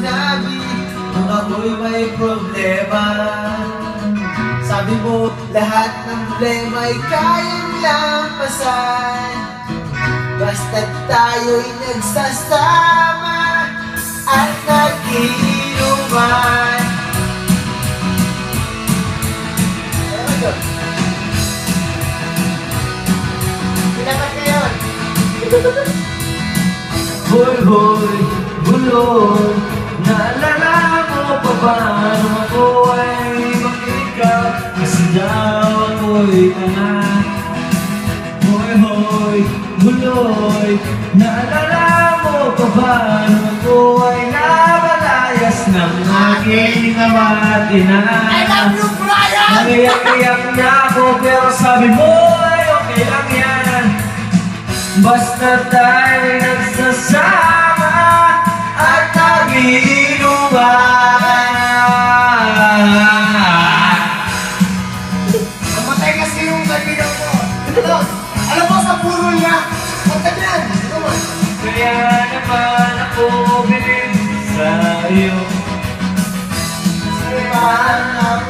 sinabi nung ako'y may problema. Sabi mo, lahat ng problema ay kayang lampasan basta't tayo'y nagsasama at nag-iinuman. Pinakat ngayon. Hoy, hoy, bulol, naalala mo pa ba nung ako ay makikap? Kasi daw ako'y tanga. Hoy, hoy, buloy, naalala mo pa ba nung ako ay nabalayas ng aking ama at ina? I love you, Brian! Naiyak-iyak na ako pero sabi mo ay okay lang yan. Basta tayo'y nagsasama at nag-iinuman. Namatay kasi yung kaibigan ko. Alam mo sa puro niya. Punta dyan. Kaya naman ako bilib sa iyo. Kasi paano